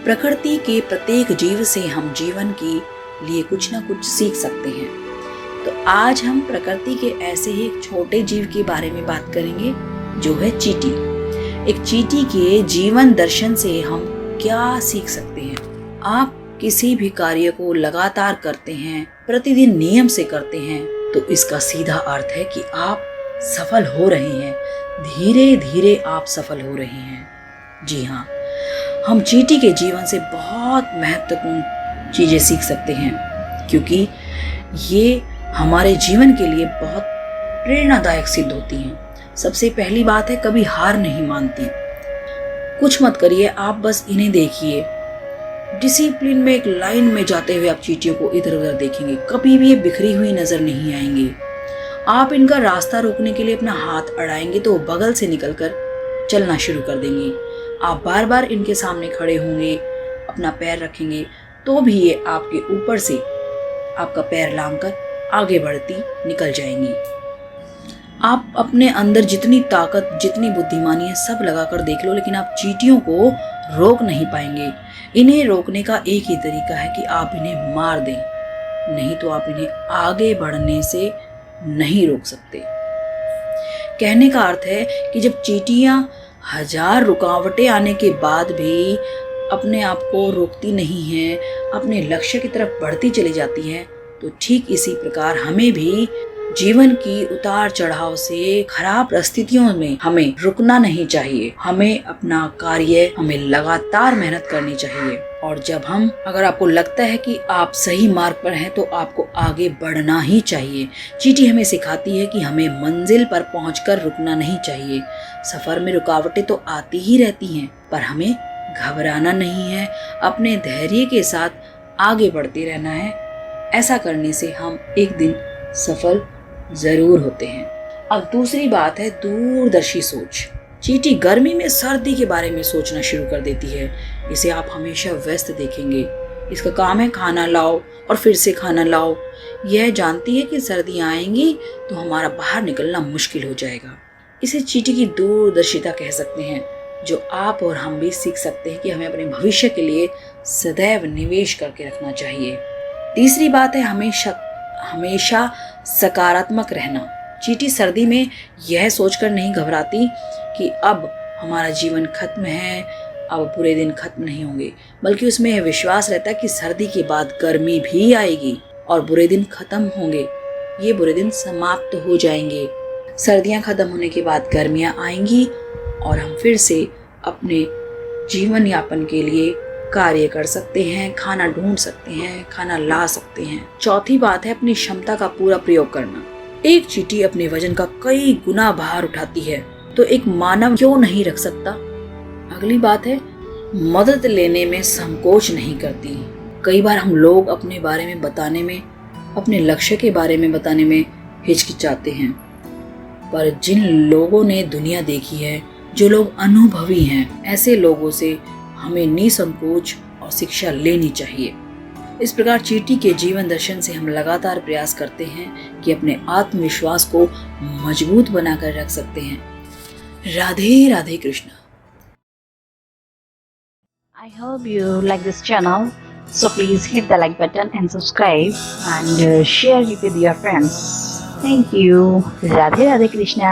प्रकृति के प्रत्येक जीव से हम जीवन के लिए कुछ ना कुछ सीख सकते हैं। तो आज हम प्रकृति के ऐसे ही एक छोटे जीव के बारे में बात करेंगे जो है चींटी। एक चींटी के जीवन दर्शन से हम क्या सीख सकते हैं? आप किसी भी कार्य को लगातार करते हैं, प्रतिदिन नियम से करते हैं, तो इसका सीधा अर्थ है कि आप सफल हो रहे हैं। धीरे धीरे आप सफल हो रहे हैं। जी हाँ, हम चींटी के जीवन से बहुत महत्वपूर्ण चीजें सीख सकते हैं, क्योंकि ये हमारे जीवन के लिए बहुत प्रेरणादायक सिद्ध होती हैं। सबसे पहली बात है, कभी हार नहीं मानती। कुछ मत करिए, आप बस इन्हें देखिए। डिसिप्लिन में एक लाइन में जाते हुए आप चींटियों को इधर उधर देखेंगे, कभी भी ये बिखरी हुई नजर नहीं आएंगी। आप इनका रास्ता रोकने के लिए अपना हाथ अड़ाएंगे तो वो बगल से निकलकर चलना शुरू कर देंगी। आप बार बार इनके सामने खड़े होंगे, अपना पैर रखेंगे, तो भी ये आपके ऊपर से आपका पैर लांघकर आगे बढ़ती निकल जाएंगी। आप अपने अंदर जितनी ताकत, जितनी बुद्धिमानी है, सब लगाकर देख लो, लेकिन आप चींटियों को रोक नहीं पाएंगे। इन्हें रोकने का एक ही तरीका है कि आप इन्हें मार दें, नहीं तो आप इन्हें आगे बढ़ने से नहीं रोक सकते। कहने का अर्थ है कि जब चींटियां 1000 रुकावटें आने के बाद भी अपने आप को रोकती नहीं हैं, अपने लक्ष्य की तरफ बढ़ती चली जाती हैं, तो ठीक इसी प्रकार हमें भी जीवन की उतार चढ़ाव से, खराब परिस्थितियों में हमें रुकना नहीं चाहिए। हमें अपना कार्य, हमें लगातार मेहनत करनी चाहिए। और जब अगर आपको लगता है कि आप सही मार्ग पर हैं, तो आपको आगे बढ़ना ही चाहिए। चींटी हमें सिखाती है कि हमें मंजिल पर पहुंचकर रुकना नहीं चाहिए। सफर में रुकावटें तो आती ही रहती हैं, पर हमें घबराना नहीं है, अपने धैर्य के साथ आगे बढ़ते रहना है। ऐसा करने से हम एक दिन सफल जरूर होते हैं। अब दूसरी बात है दूरदर्शी सोच। चींटी गर्मी में सर्दी के बारे में सोचना शुरू कर देती है। इसे आप हमेशा व्यस्त देखेंगे। इसका काम है खाना लाओ और फिर से खाना लाओ। यह जानती है कि सर्दियां आएंगी तो हमारा बाहर निकलना मुश्किल हो जाएगा। इसे चींटी की दूरदर्शिता कह सकते हैं, जो आप और हम भी सीख सकते हैं कि हमें अपने भविष्य के लिए सदैव निवेश करके रखना चाहिए। तीसरी बात है हमेशा सकारात्मक रहना। चींटी सर्दी में यह सोचकर नहीं घबराती कि अब हमारा जीवन खत्म है, अब बुरे दिन खत्म नहीं होंगे, बल्कि उसमें यह विश्वास रहता है कि सर्दी के बाद गर्मी भी आएगी और बुरे दिन खत्म होंगे। ये बुरे दिन समाप्त हो जाएंगे। सर्दियां खत्म होने के बाद गर्मियां आएंगी और हम फिर से अपने जीवन यापन के लिए कार्य कर सकते हैं, खाना ढूंढ सकते हैं, खाना ला सकते हैं। चौथी बात है अपनी क्षमता का पूरा प्रयोग करना। एक चींटी अपने वजन का कई गुना भार उठाती है, तो एक मानव क्यों नहीं रख सकता? अगली बात है मदद लेने में संकोच नहीं करती। कई बार हम लोग अपने बारे में बताने में, अपने लक्ष्य के बारे में बताने में हिचकिचाते हैं, पर जिन लोगों ने दुनिया देखी है, जो लोग अनुभवी हैं, ऐसे लोगों से हमें निसंकोच और शिक्षा लेनी चाहिए। इस प्रकार चींटी के जीवन दर्शन से हम लगातार प्रयास करते हैं कि अपने आत्मविश्वास को मजबूत बनाकर रख सकते हैं। Radhe Radhe Krishna. I hope you like this channel, so please hit the like button and subscribe and share it with your friends. Thank you. Radhe Radhe Krishna.